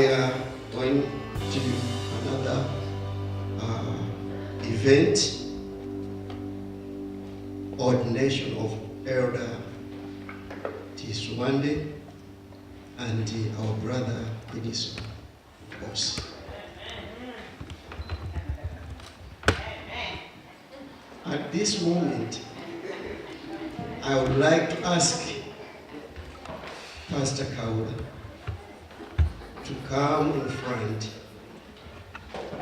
we are going to another event, ordination of Elder Tiswande and our brother Edison Boss. At this moment, I would like to ask Pastor Kaula to come in front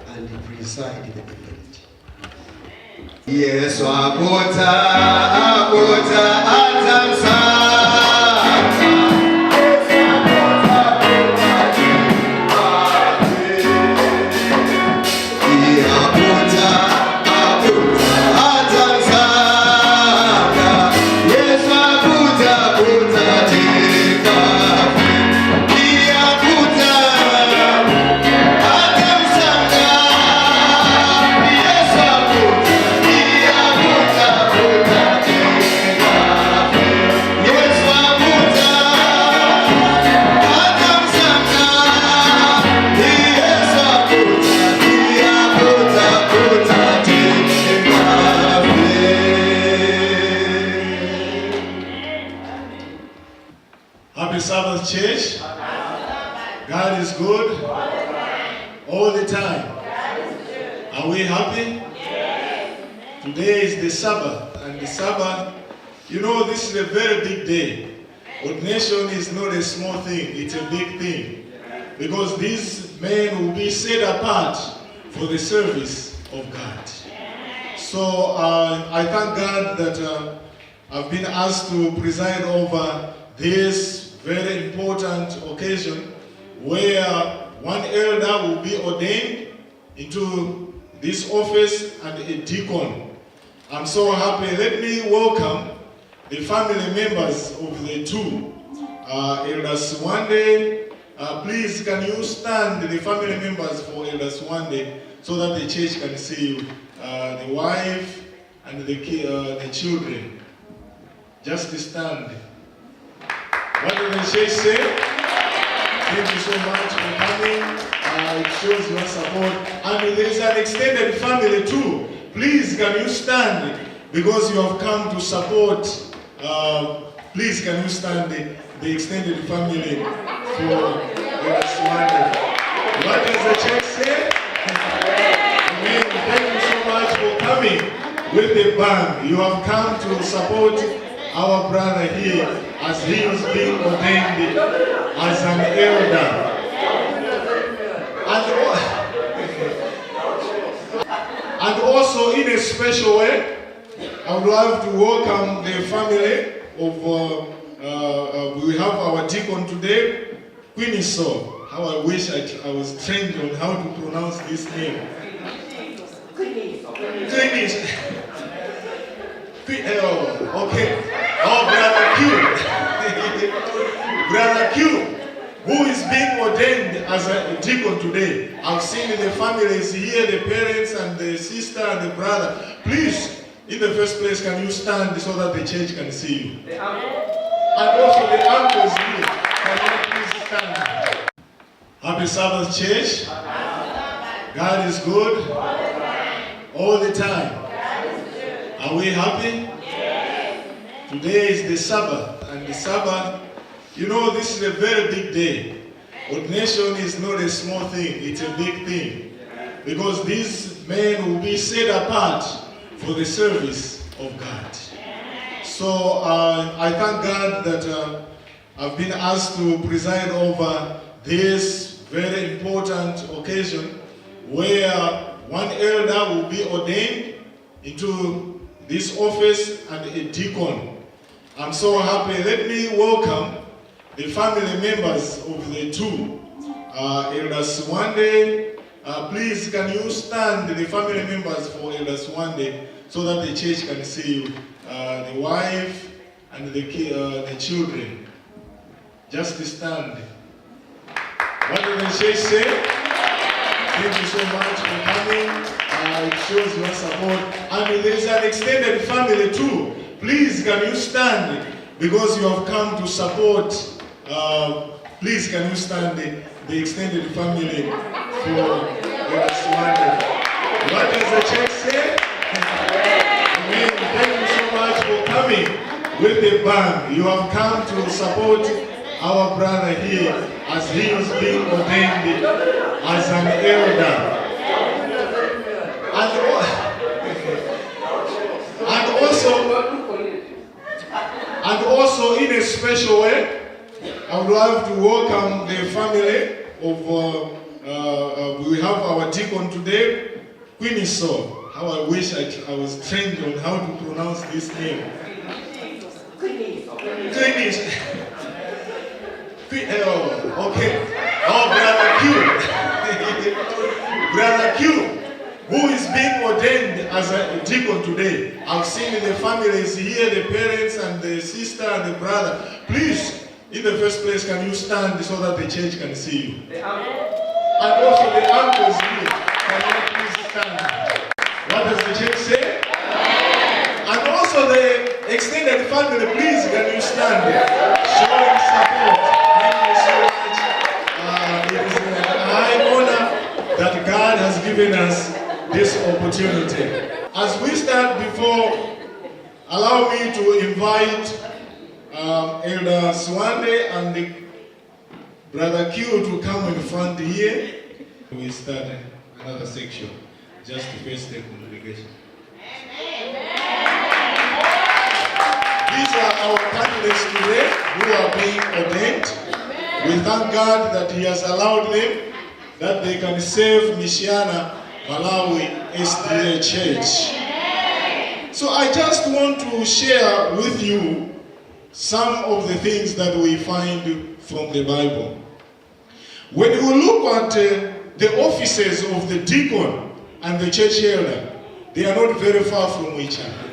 and preside the event. Yes, Akota, Atamsa. Happy Sabbath, church. God is good all the time. Are we happy? Today is the Sabbath, and the Sabbath, you know, this is a very big day. Ordination is not a small thing, it's a big thing. Because these men will be set apart for the service of God. So I thank God that I've been asked to preside over this very important occasion where one elder will be ordained into this office and a deacon. I'm so happy. Let me welcome the family members of the two. Elder Swande, please can you stand, the family members for Elder Swande, so that the church can see you. The wife and the children. Just stand. What did the church say? Thank you so much for coming. It shows your support. And there is an extended family too. Please, can you stand? Because you have come to support. Please, can you stand the extended family for Elder Swande? What does the church say? Amen. Thank you so much for coming with the band. You have come to support our brother here as he is being ordained as an elder. And also in a special way, I would like to welcome the family of, we have our deacon today, Quiniso. How I wish I was trained on how to pronounce this name. Quiniso. Okay. Oh, Brother Q. Brother Q, who is being ordained as a deacon today. I've seen the families here, the parents and the sister and the brother. Please, in the first place, can you stand so that the church can see you? And also the uncles here, can you please stand? Happy Sabbath, church. God is good all the time. Are we happy? Today is the Sabbath, and the Sabbath, you know, this is a very big day. Ordination is not a small thing, it's a big thing. Because these men will be set apart for the service of God. So I thank God that I've been asked to preside over this very important occasion where one elder will be ordained into this office and a deacon. I'm so happy. Let me welcome the family members of the two. Elder Swande, please can you stand, the family members for Elder Swande, so that the church can see you. The wife and the children. Just stand. What did the church say? Thank you so much for coming. It shows your support. And there is an extended family too. Please, can you stand? Because you have come to support. Please, can you stand? the extended family for Elder Swande. What does the church say? Amen. Thank you so much for coming with the band. You have come to support our brother here as he is being ordained as an elder. And also in a special way, I would like to welcome the family of, we have our deacon today, Queenie Saul. How I wish I was trained on how to pronounce this name. Queenie. Okay. Oh, Brother Q, who is being ordained as a deacon today. I've seen the families here, the parents and the sister and the brother. Please, in the first place, can you stand so that the church can see you? And also the uncles here, can you please stand? What does the church say? And also the extended family, please, can you stand? Showing support. Thank you so much. It is an high honor that God has given us this opportunity. As we start, before, allow me to invite Elder Swande and Brother Q to come in front here. We start another section just to face the congregation. These are our candidates today who are being ordained. We thank God that He has allowed them that they can serve Mishiana Malawi SDA Church. So I just want to share with you some of the things that we find from the Bible. When we look at the offices of the deacon and the church elder, they are not very far from each other.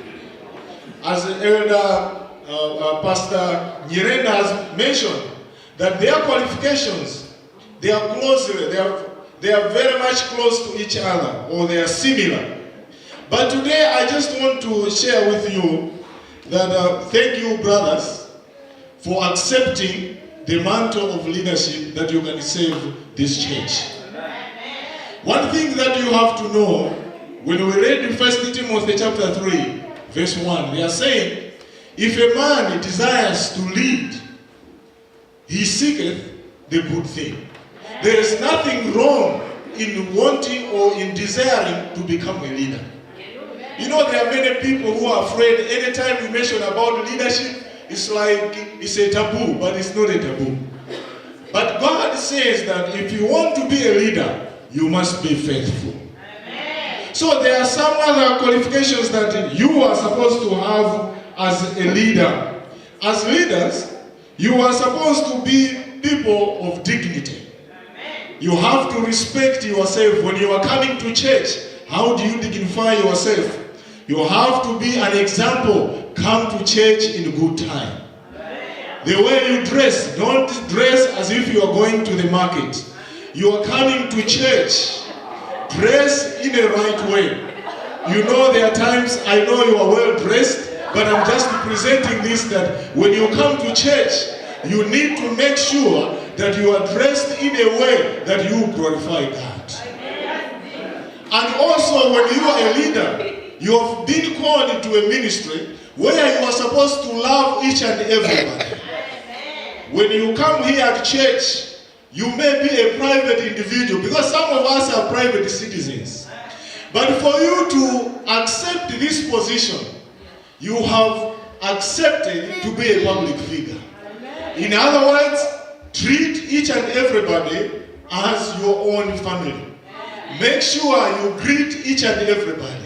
As Elder Pastor Nyirenda has mentioned, that their qualifications, they are closely, they are very much close to each other, or they are similar. But today I just want to share with you that thank you, brothers, for accepting the mantle of leadership that you can serve this church. One thing that you have to know, when we read 1 Timothy chapter 3, verse 1, they are saying, if a man desires to lead, he seeketh the good thing. There is nothing wrong in wanting or in desiring to become a leader. You know, there are many people who are afraid. Anytime we mention about leadership, it's like it's a taboo, but it's not a taboo. But God says that if you want to be a leader, you must be faithful. So there are some other qualifications that you are supposed to have as a leader. As leaders, you are supposed to be people of dignity. You have to respect yourself. When you are coming to church, how do you dignify yourself? You have to be an example. Come to church in good time. The way you dress, don't dress as if you are going to the market. You are coming to church. Dress in a right way. You know, there are times, I know you are well dressed, but I'm just presenting this, that when you come to church, you need to make sure that you are dressed in a way that you glorify God. And also, when you are a leader, you have been called into a ministry where you are supposed to love each and everybody. When you come here at church, you may be a private individual, because some of us are private citizens. But for you to accept this position, you have accepted to be a public figure. In other words, treat each and everybody as your own family. Make sure you greet each and everybody.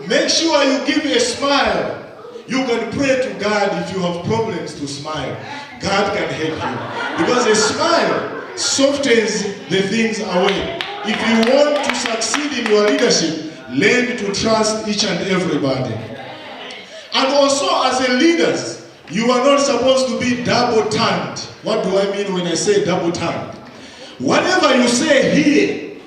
Make sure you give a smile. You can pray to God if you have problems to smile. God can help you. Because a smile softens the things away. If you want to succeed in your leadership, learn to trust each and everybody. And also, as a leaders, you are not supposed to be double-tongued. What do I mean when I say double-tongued? Whatever you say here,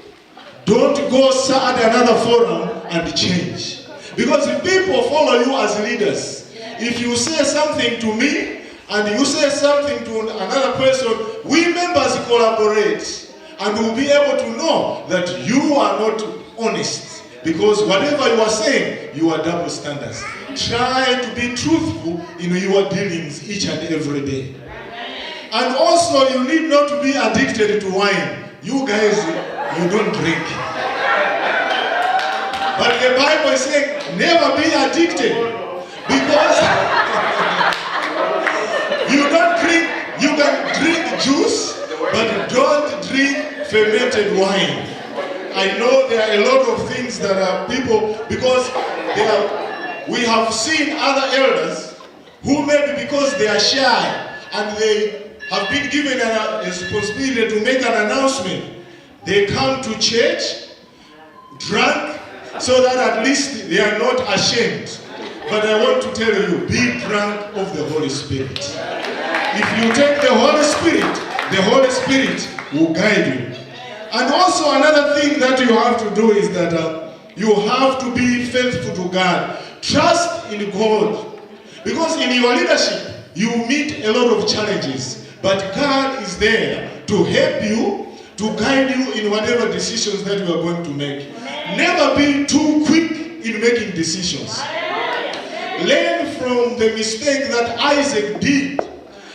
don't go at another forum and change. Because if people follow you as leaders, if you say something to me and you say something to another person, we members collaborate and we'll be able to know that you are not honest. Because whatever you are saying, you are double standards. Try to be truthful in your dealings each and every day. And also, you need not to be addicted to wine. You guys, you don't drink. But the Bible is saying, never be addicted. Because you don't drink, you can drink juice, but don't drink fermented wine. I know there are a lot of things that are people, because we have seen other elders who maybe because they are shy and they have been given a responsibility to make an announcement, they come to church drunk so that at least they are not ashamed. But I want to tell you, be drunk of the Holy Spirit. If you take the Holy Spirit will guide you. And also another thing that you have to do is that you have to be faithful to God. Trust in God. Because in your leadership, you meet a lot of challenges. But God is there to help you, to guide you in whatever decisions that you are going to make. Never be too quick in making decisions. Learn from the mistake that Isaac did.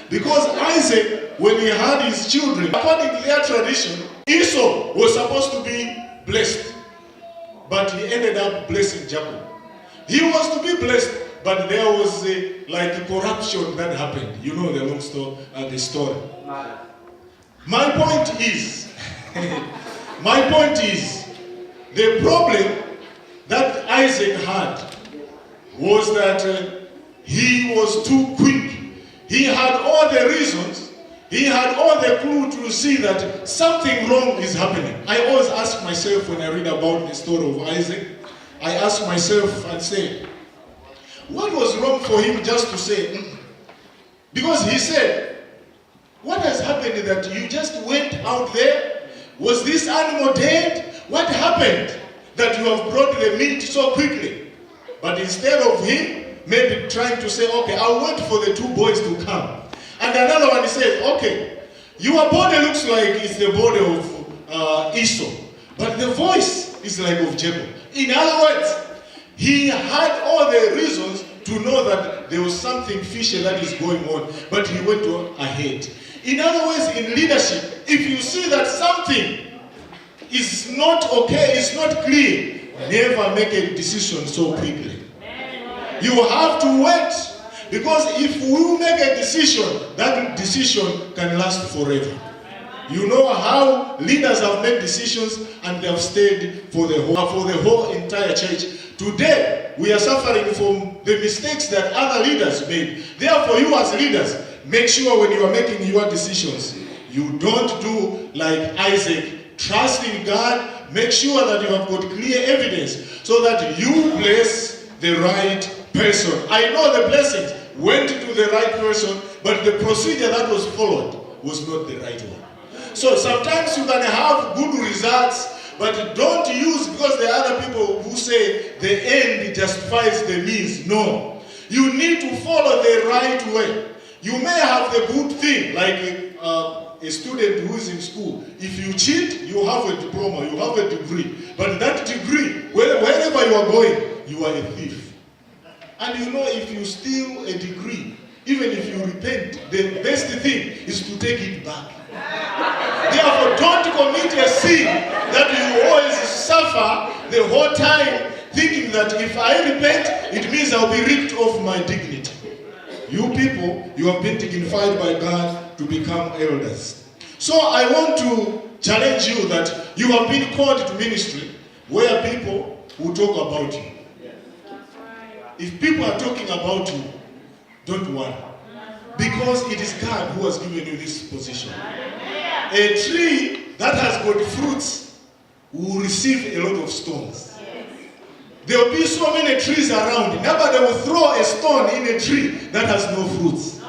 Because Isaac, when he had his children, according to their tradition, Esau was supposed to be blessed. But he ended up blessing Jacob. He was to be blessed, but there was like corruption that happened. You know the long story, the story. My point is, the problem that Isaac had was that he was too quick. He had all the reasons, he had all the clue to see that something wrong is happening. I always ask myself when I read about the story of Isaac, I ask myself and say, what was wrong for him just to say, Because he said, what has happened that you just went out there? Was this animal dead? What happened that you have brought the meat so quickly? But instead of him maybe trying to say, okay, I'll wait for the two boys to come. And another one says, okay, your body looks like it's the body of Esau, but the voice is like of Jacob. In other words, he had all the reasons to know that there was something fishy that is going on, but he went on ahead. In other words, in leadership, if you see that something is not okay, it's not clear, never make a decision so quickly. You have to wait, because if we make a decision, that decision can last forever. You know how leaders have made decisions and they have stayed for the whole entire church. Today, we are suffering from the mistakes that other leaders made. Therefore, you as leaders, make sure when you are making your decisions, you don't do like Isaac. Trust in God. Make sure that you have got clear evidence so that you bless the right person. I know the blessings went to the right person, but the procedure that was followed was not the right one. So sometimes you can have good results, but don't use, because there are other people who say the end justifies the means. No. You need to follow the right way. You may have the good thing, like a student who is in school. If you cheat, you have a diploma, you have a degree. But that degree, wherever you are going, you are a thief. And you know, if you steal a degree, even if you repent, the best thing is to take it back. Therefore, don't commit a sin that you always suffer the whole time, thinking that if I repent, it means I'll be ripped of my dignity. You people, you have been dignified by God to become elders. So I want to challenge you that you have been called to ministry where people will talk about you. If people are talking about you, don't worry. Because it is God who has given you this position. A tree that has got fruits will receive a lot of stones. There will be so many trees around. Nobody will throw a stone in a tree that has no fruits.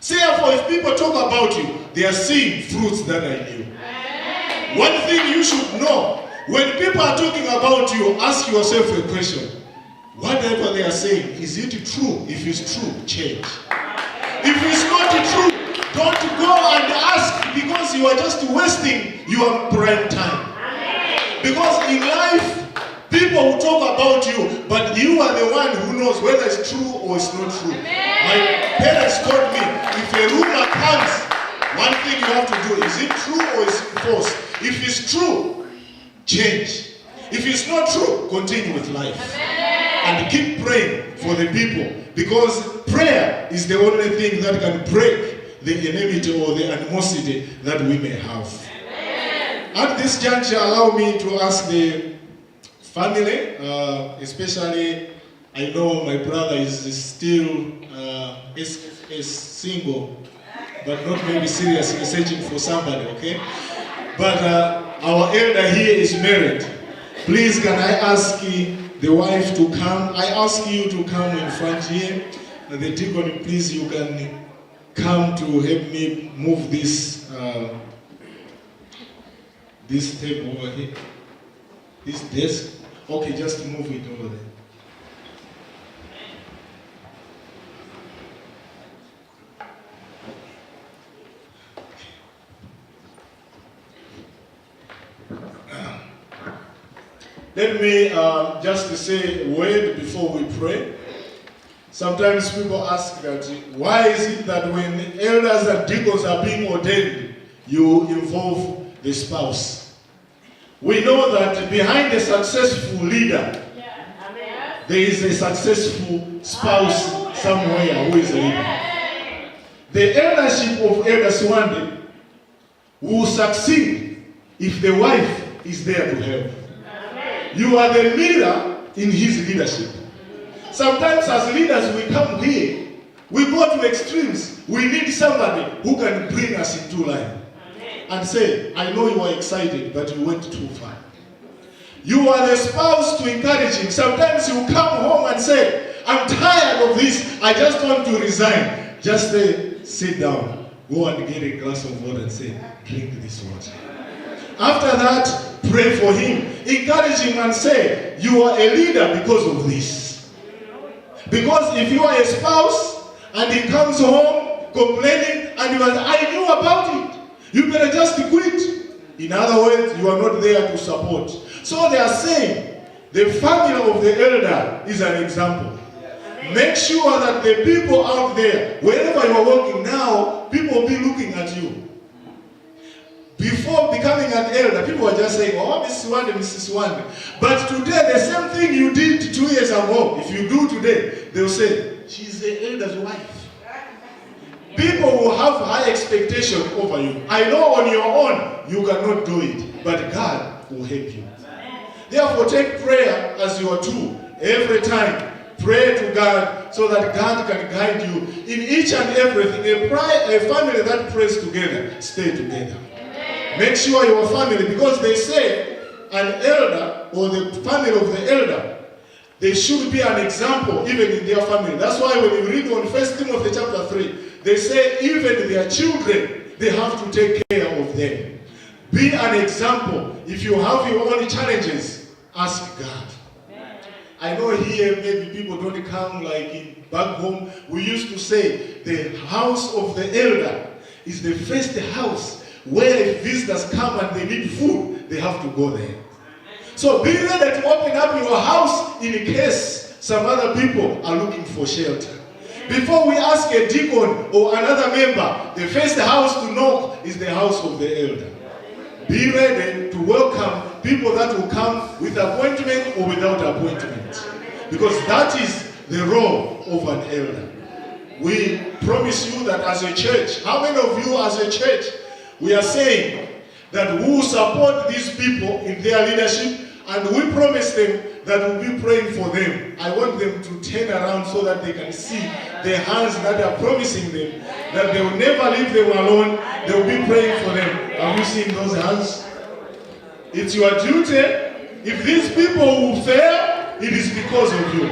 Therefore, if people talk about you, they are seeing fruits that are in you. One thing you should know, when people are talking about you, ask yourself a question. Whatever they are saying, is it true? If it's true, change. If it's not true, Don't go and ask because you are just wasting your prime time. Because in life, people will talk about you, but you are the one who knows whether it's true or it's not true. My parents told me, if a rumor comes, one thing you have to do, is it true or is it false? If it's true, change. If it's not true, continue with life. And keep praying for the people, because prayer is the only thing that can break the enmity or the animosity that we may have. At this juncture, allow me to ask the family, especially, I know my brother is still is single, but not maybe seriously searching for somebody, okay? But our elder here is married. Please, can I ask the wife to come? I ask you to come in front here. And the deacon, please, you can come to help me move this this table over here. This desk. Okay, just move it over there. Let me just say a word before we pray. Sometimes people ask that, why is it that when elders and deacons are being ordained, you involve the spouse? We know that behind a successful leader, there is a successful spouse somewhere who is a leader. The eldership of Elder Swande will succeed if the wife is there to help. You are the leader in his leadership. Sometimes as leaders we come here, we go to extremes. We need somebody who can bring us into line. And say, I know you are excited, but you went too far. You are the spouse to encourage him. Sometimes you come home and say, I'm tired of this. I just want to resign. Just say, sit down. Go and get a glass of water and say, drink this water. After that, pray for him. Encourage him and say, you are a leader because of this. Because if you are a spouse and he comes home complaining and you are, I knew about it, you better just quit. In other words, you are not there to support. So they are saying, the family of the elder is an example. Make sure that the people out there, wherever you are working now, people will be looking at you. Before becoming an elder, people were just saying, oh, Mrs. Wande, Mrs. Wande. But today, the same thing you did 2 years ago, if you do today, they'll say, she's the elder's wife. People will have high expectation over you. I know on your own, you cannot do it, but God will help you. Therefore, take prayer as your tool every time. Pray to God so that God can guide you in each and everything. A family that prays together, stay together. Make sure your family, because they say an elder or the family of the elder, they should be an example even in their family. That's why when you read on 1 Timothy chapter 3, they say even their children, they have to take care of them. Be an example. If you have your own challenges, ask God. I know here maybe people don't come like in back home. We used to say the house of the elder is the first house where if visitors come and they need food, they have to go there. So be ready to open up your house in case some other people are looking for shelter. Before we ask a deacon or another member, the first house to knock is the house of the elder. Be ready to welcome people that will come with appointment or without appointment. Because that is the role of an elder. We promise you that as a church, how many of you as a church, we are saying that we will support these people in their leadership, and we promise them that we'll be praying for them. I want them to turn around so that they can see the hands that are promising them that they will never leave them alone. They will be praying for them. Have you seen those hands? It's your duty. If these people will fail, it is because of you.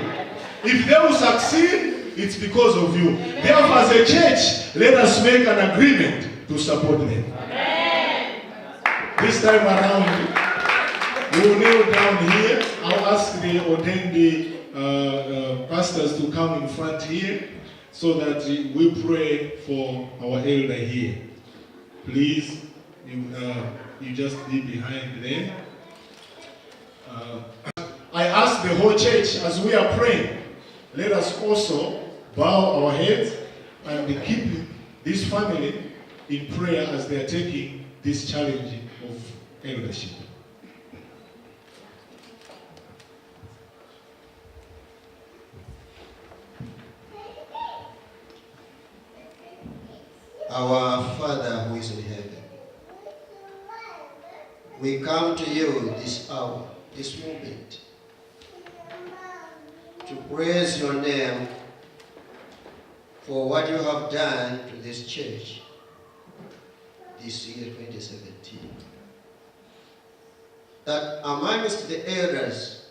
If they will succeed, it's because of you. Therefore, as a church, let us make an agreement to support them. This time around, we will kneel down here. I'll ask the ordained pastors to come in front here so that we pray for our elder here. Please, you just be behind them. I ask the whole church, as we are praying, let us also bow our heads and keep this family in prayer as they are taking this challenge of eldership. Our Father who is in heaven, we come to you this hour, this moment, to praise your name for what you have done to this church this year 2017. That amongst the elders,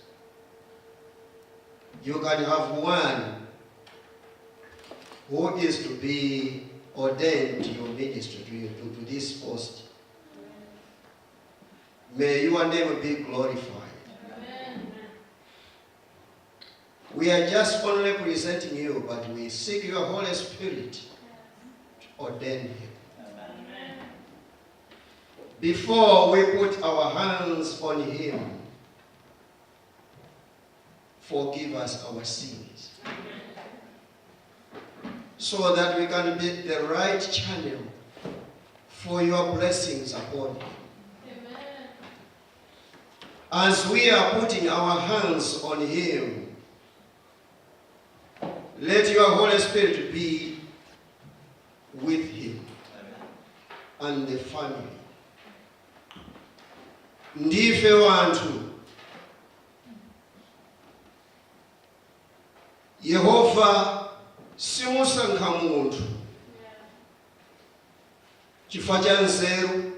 you can have one who is to be ordained to your ministry, to this post. May your name be glorified. Amen. We are just only presenting you, but we seek your Holy Spirit to ordain him. Amen. Before we put our hands on him, forgive us our sins, so that we can be the right channel for your blessings upon him. Amen. As we are putting our hands on him, let your Holy Spirit be with him. Amen. And the family. Ndife wantu Yehova simusankha munthu chifukwa cha nzeru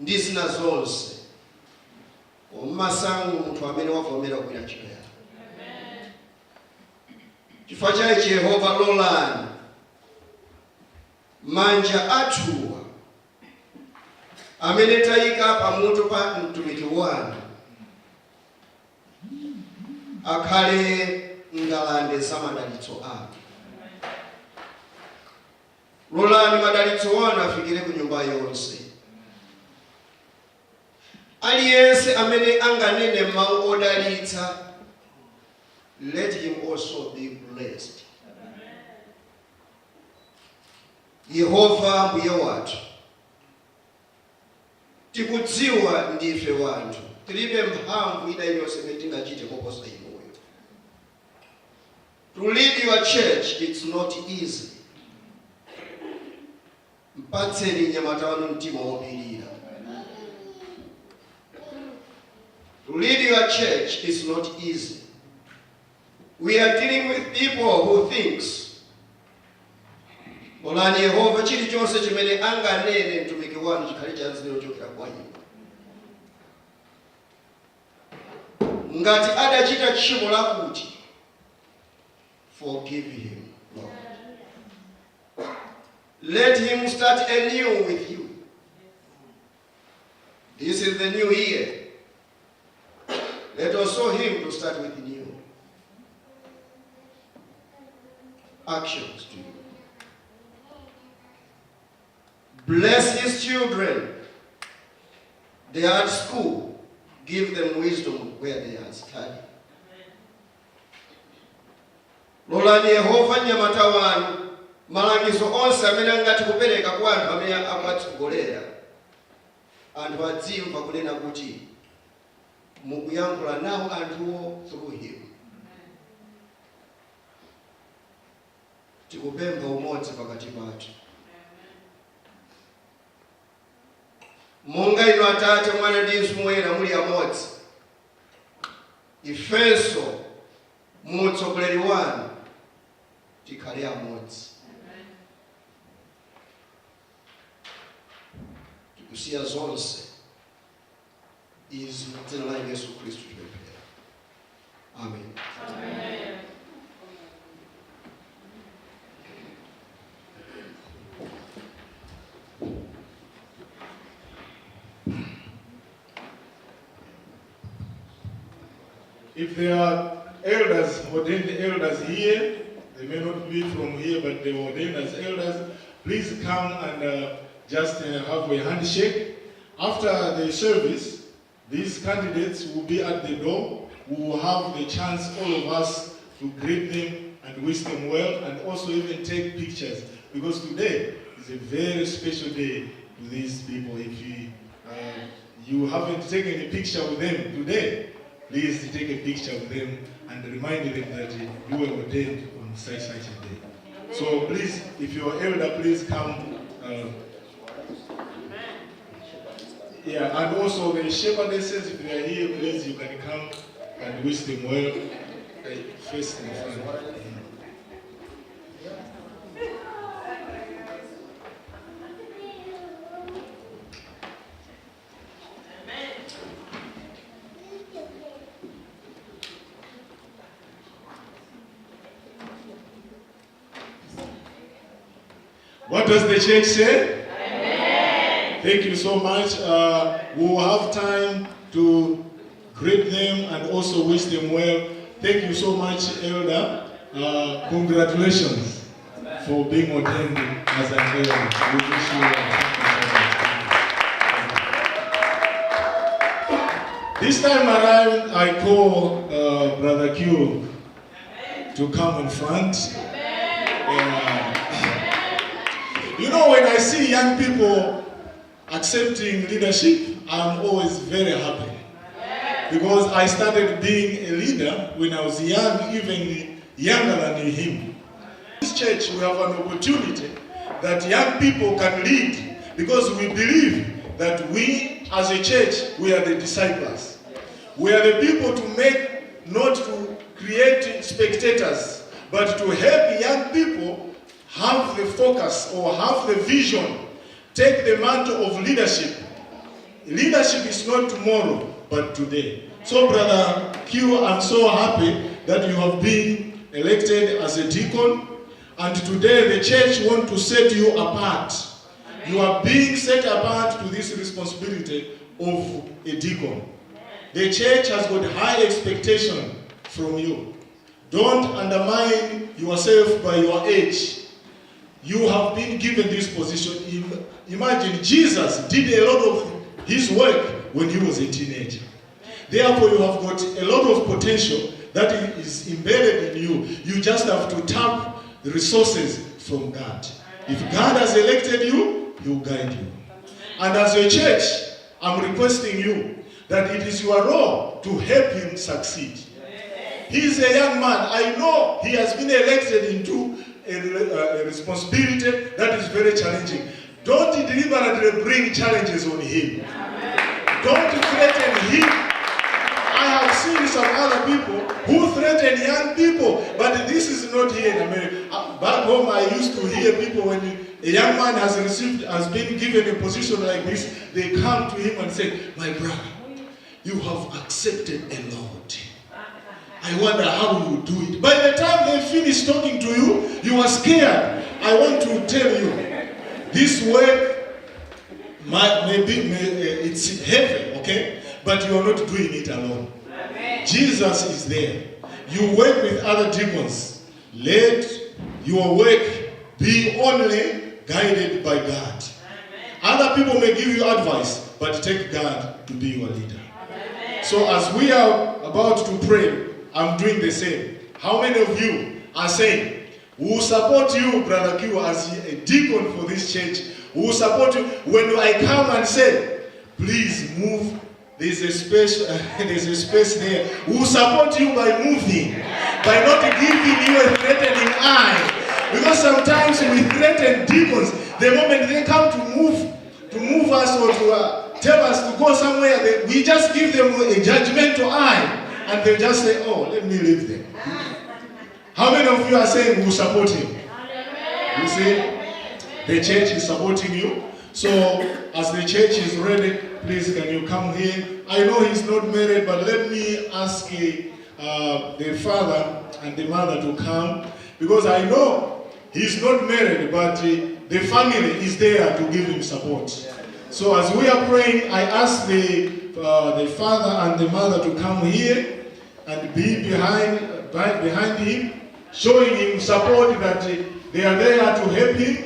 ndi zina zonse, omumasangu munthu amene wavomera kugwira ntchito yake. Chifukwa chake Yehova lolani manja athuwa amene tayika pamutu pa mtumiki wanu akhale ngalande za madalitso anu. Lolani madalitso wanu afikire ku nyumba yonse. Aliyense amene anganene mawu odalitsa, let him also be blessed. Yehova mbuye wathu, tikudziwa ndife wanthu, tilibe mphamvu ina iliyonse imene tingachite koposa inuyo. To lead your church, it's not easy. Mpatseni nyamata wanu mtima wopirira. To lead your church is not easy. We are dealing with people who thinks olani Yehova chilichonse chimene anganene mtumiki wanu chikhale cha nzeru chokera kwa inu. Ngati adachita tchimo lakuti, forgive him, Lord. Let him start anew with you. This is the new year. Let also him to start with new actions to you. Bless his children. They are at school. Give them wisdom where they are studying. Lolani Yehova nyamata wanu malangizo onse amene angati kupereka kwa anthu amene amatsogolera, anthu adzimva kunena kuti mukuyankhula nawo anthuwo through him. Tikupempha umodzi pakati pathu. Monga inu Atate, Mwana ndi Mzimu Woyera muli amodzi, ifenso mutsogoleri wanu tikhale amodzi. Tikusiya zonse izi m'dzina la Yesu Khristu tipemphera. Amen. Amen. If there are elders, ordained elders here, they may not be from here, but they were ordained as elders. Please come and just have a handshake. After the service, these candidates will be at the door. We will have the chance, all of us, to greet them and wish them well, and also even take pictures. Because today is a very special day to these people. If you haven't taken a picture with them today, please take a picture with them and remind them that you were ordained on such a day. So please, if you're elder, please come. And also the shepherdesses, if they are here, please, you can come and wish them well. First in front. What does the church say? Amen. Thank you so much. We will have time to greet them and also wish them well. Thank you so much, Elder. Congratulations for being ordained as an elder. We wish you This time around, I call Brother Q to come in front. You know, when I see young people accepting leadership, I'm always very happy. Because I started being a leader when I was young, even younger than him. In this church, we have an opportunity that young people can lead, because we believe that we, as a church, we are the disciples. We are the people to make, not to create spectators, but to help young people have the focus or have the vision, take the mantle of leadership. Leadership is not tomorrow, but today. So, Brother Q, I'm so happy that you have been elected as a deacon, and today the church wants to set you apart. Amen. You are being set apart to this responsibility of a deacon. The church has got high expectation from you. Don't undermine yourself by your age. You have been given this position. Imagine Jesus did a lot of his work when he was a teenager. Therefore, you have got a lot of potential that is embedded in you. You just have to tap the resources from God. If God has elected you, he will guide you. And as a church, I'm requesting you that it is your role to help him succeed. He is a young man. I know he has been elected into a responsibility that is very challenging. Don't deliberately bring challenges on him. Don't threaten him. I have seen some other people who threaten young people, but this is not here in America. Back home, I used to hear people, when a young man has been given a position like this, they come to him and say, "My brother, you have accepted a lot. I wonder how you do it." By the time they finish talking to you, you are scared. I want to tell you, this work it's heavy, okay? But you are not doing it alone. Amen. Jesus is there. You work with other deacons. Let your work be only guided by God. Amen. Other people may give you advice, but take God to be your leader. Amen. So as we are about to pray, I'm doing the same. How many of you are saying, "We will support you, Brother Q, as a deacon for this church. We will support you." When I come and say, "Please move, there's a space there," we will support you by moving, by not giving you a threatening eye. Because sometimes we threaten deacons. The moment they come to move us or to tell us to go somewhere, we just give them a judgmental eye. And they just say, "Oh, let me leave them." How many of you are saying we will support him? You see, the church is supporting you. So, as the church is ready, please can you come here? I know he's not married, but let me ask the father and the mother to come. Because I know he's not married, but the family is there to give him support. So, as we are praying, I ask the father and the mother to come here and be behind him. showing him support, that they are there to help him.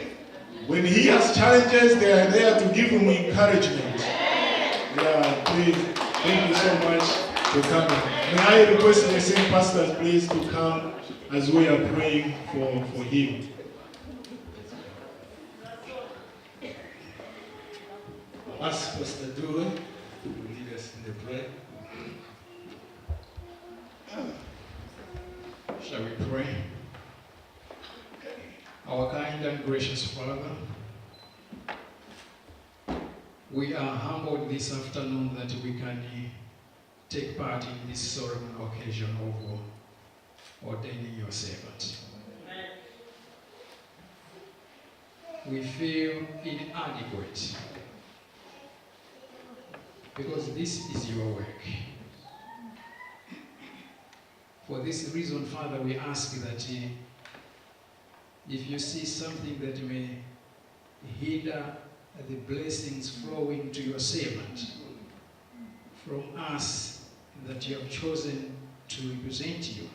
When he has challenges, they are there to give him encouragement. Yeah, please, thank you so much for coming. May I request the same pastors, please, to come as we are praying for him. Ask Pastor Dewey to lead us in the prayer. Shall we pray? Our kind and gracious Father, we are humbled this afternoon that we can take part in this solemn occasion of ordaining your servant. We feel inadequate because this is your work. For this reason, Father, we ask that if you see something that may hinder the blessings flowing to your servant from us that you have chosen to represent you,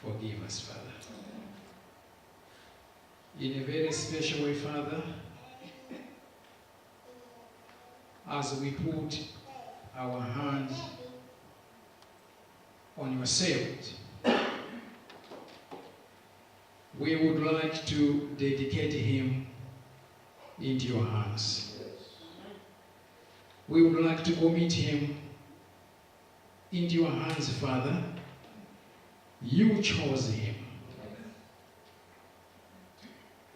forgive us, Father. In a very special way, Father, as we put our hands on your servant, we would like to dedicate him into your hands. We would like to commit him into your hands, Father. You chose him.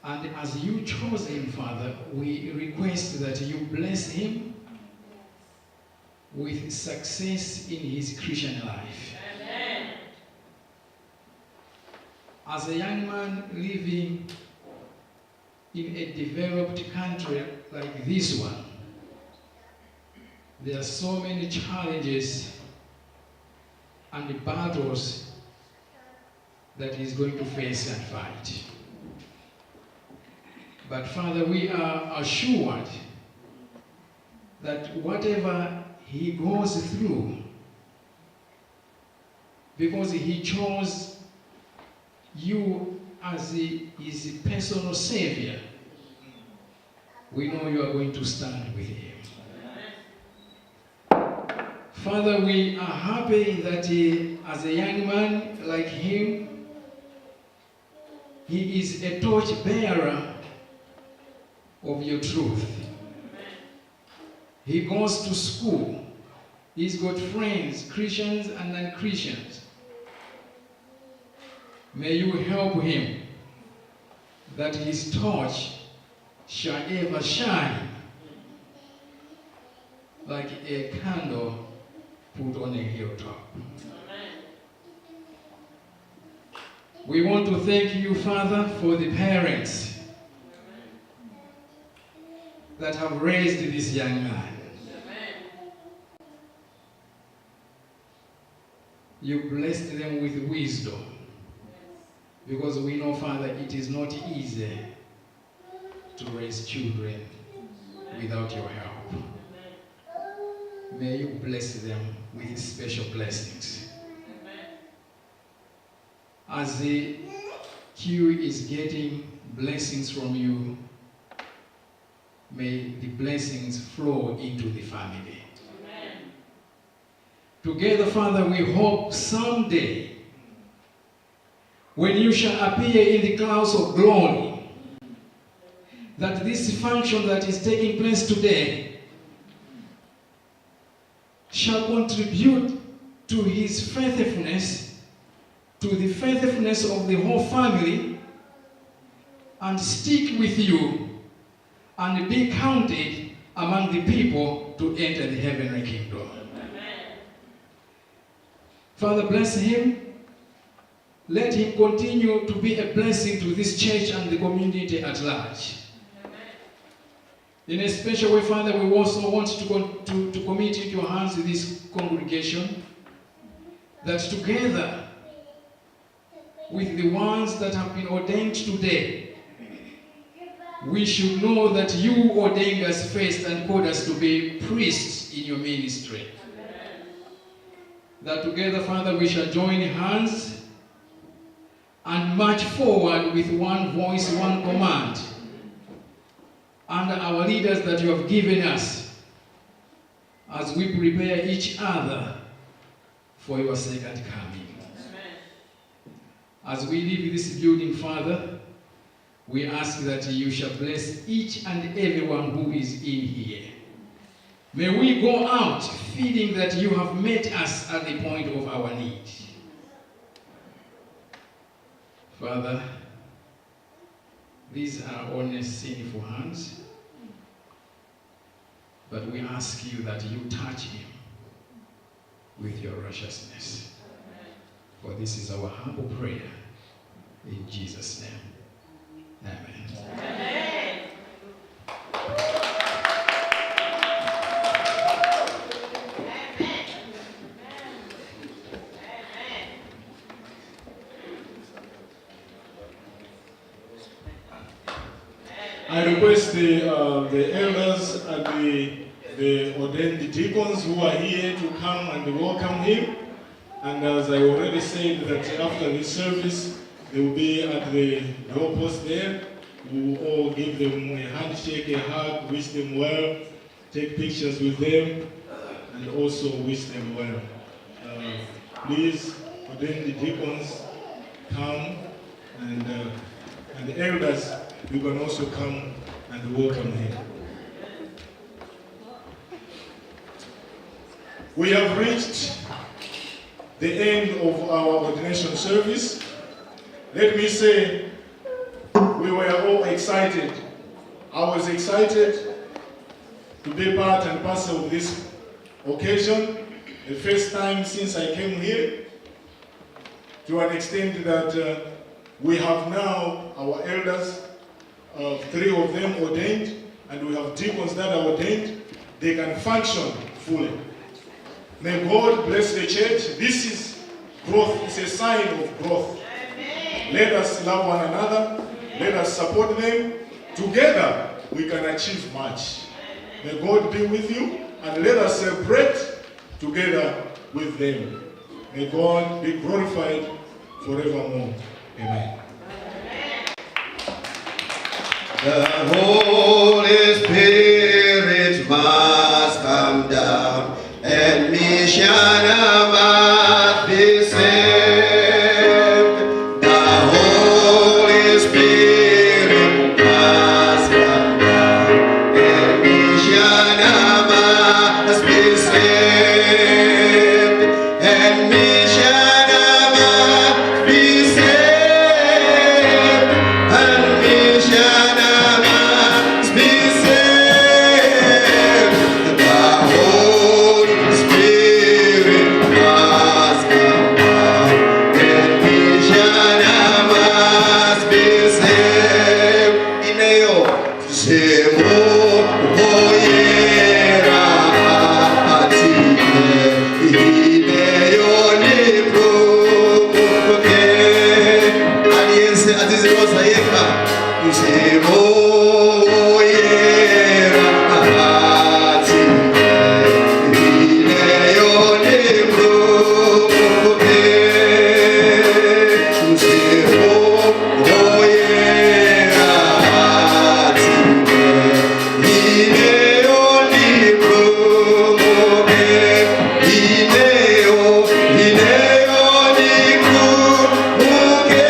And as you chose him, Father, we request that you bless him with success in his Christian life. Amen. As a young man living in a developed country like this one, there are so many challenges and battles that he's going to face and fight. But Father, we are assured that whatever he goes through, because he chose you as his personal savior, we know you are going to stand with him. Father, we are happy that as a young man like him, he is a torch bearer of your truth. He goes to school. He's got friends, Christians and non-Christians. May you help him that his torch shall ever shine like a candle put on a hilltop. We want to thank you, Father, for the parents that have raised this young man. You blessed them with wisdom, because we know, Father, it is not easy to raise children without your help. May you bless them with special blessings. As the Q is getting blessings from you, may the blessings flow into the family. Amen. Together, Father, we hope someday, when you shall appear in the clouds of glory, that this function that is taking place today shall contribute to his faithfulness, to the faithfulness of the whole family, and stick with you and be counted among the people to enter the heavenly kingdom. Amen. Father, bless him. Let him continue to be a blessing to this church and the community at large. Amen. In a special way, Father, we also want to commit into your hands this congregation, that together with the ones that have been ordained today, we should know that you ordained us first and called us to be priests in your ministry. Amen. That together, Father, we shall join hands and march forward with one voice, one command, under our leaders that you have given us, as we prepare each other for your second coming. As we leave this building, Father, we ask that you shall bless each and everyone who is in here. May we go out feeling that you have met us at the point of our need. Father, these are only sinful hands, but we ask you that you touch him with your righteousness. For this is our humble prayer in Jesus' name. Amen. Amen. I request the elders and the ordained deacons who are here to come and welcome him. And as I already said, that after this service, they will be at the doorpost there. We will all give them a handshake, a hug, wish them well, take pictures with them, and also wish them well. Please, ordained deacons, come, and the elders, you can also come and welcome him. We have reached the end of our ordination service. Let me say, we were all excited. I was excited to be part and parcel of this occasion, the first time since I came here, to an extent that we have now our elders, 3 of them ordained, and we have deacons that are ordained. They can function fully. May God bless the church. This is growth. It's a sign of growth. Amen. Let us love one another. Let us support them. Together, we can achieve much. May God be with you, and let us celebrate together with them. May God be glorified forevermore. Amen. The Holy Spirit must come down, and Mishana must be saved. The Holy Spirit must come down, and Mishana must be saved. And Mishana must be saved. And Mishana must be saved. The Holy Spirit must come down, and Mishana must be saved. Ineo semo oyera atike ineo libro kuke aliyense azizirosa yeka semo oyera atike ineo libro kuke semo oyera atike ineo libro kuke ineo libro kuke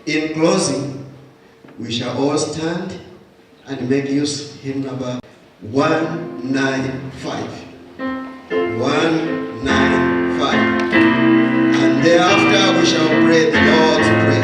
In closing, we shall all stand and make use hymn number 195. 195. And thereafter we shall pray the Lord's Prayer.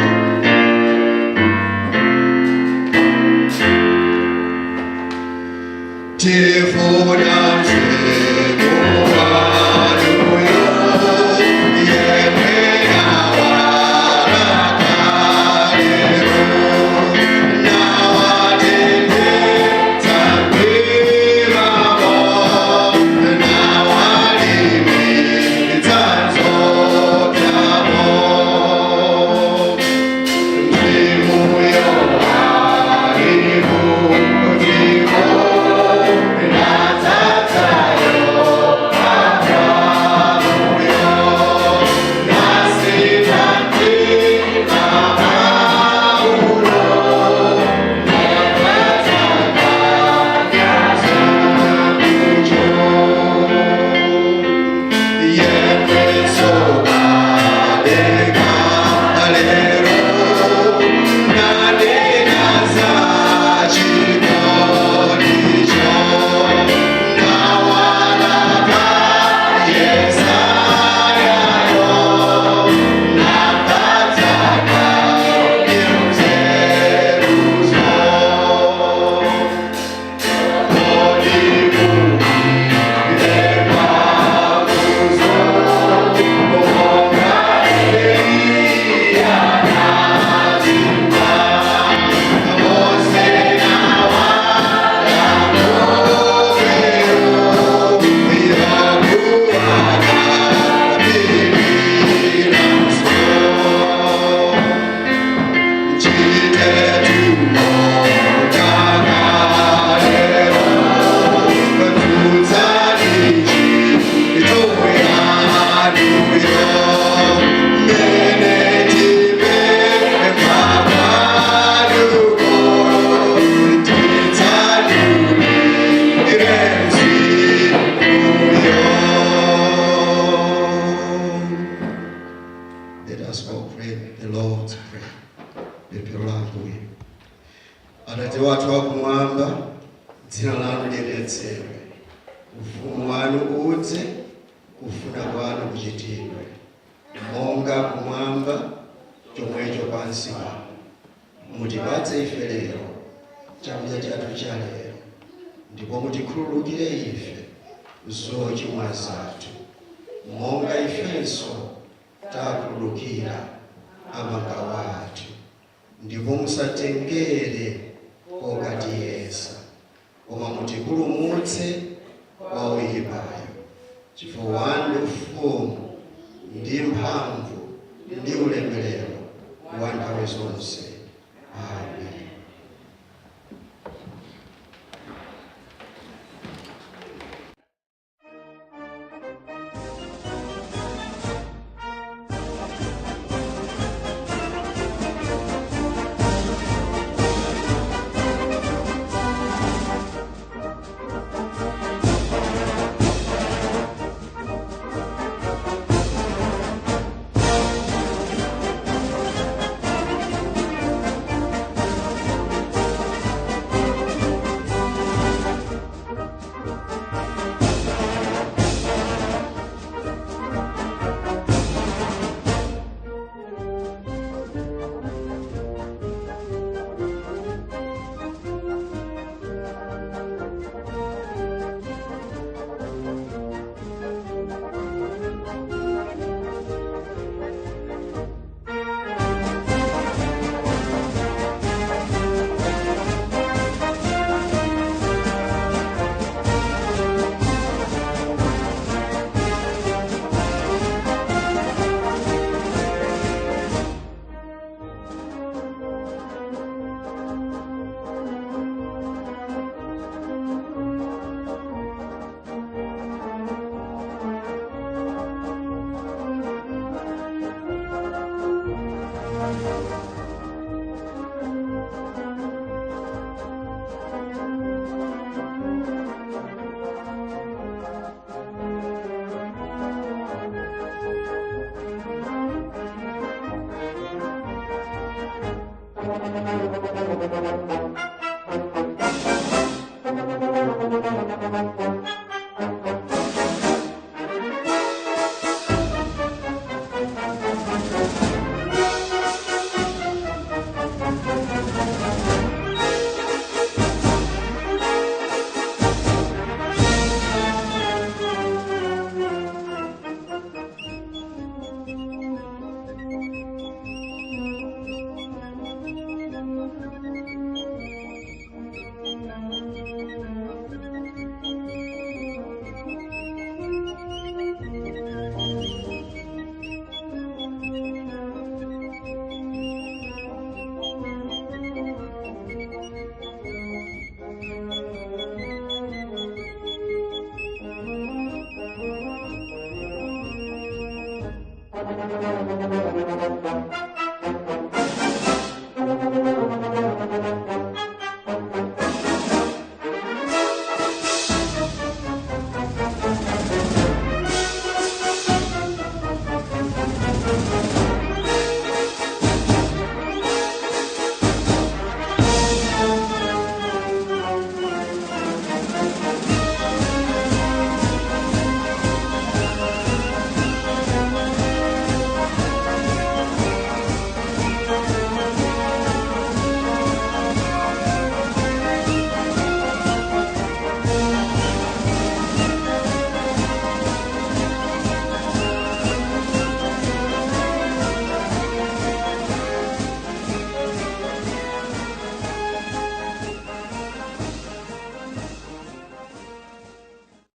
wathu wakumwamba, dzina lanu liyeretsedwe, ufumu wanu udze, kufuna kwanu kuchitidwe, monga kumwamba chomwecho pansi pano. Mutipatse ife lero chakudya chathu cha lero, ndipo mutikhululukire ife zochimwa zathu, monga ifenso takhululukira amangawa athu, ndipo musatengere pokatiyesa, koma mutipulumutse kwa oyipayo, chifukwa wanu ndi ufumu ndi mphamvu ndi ulemerero wa nthawi zonse. Amen. Thank you.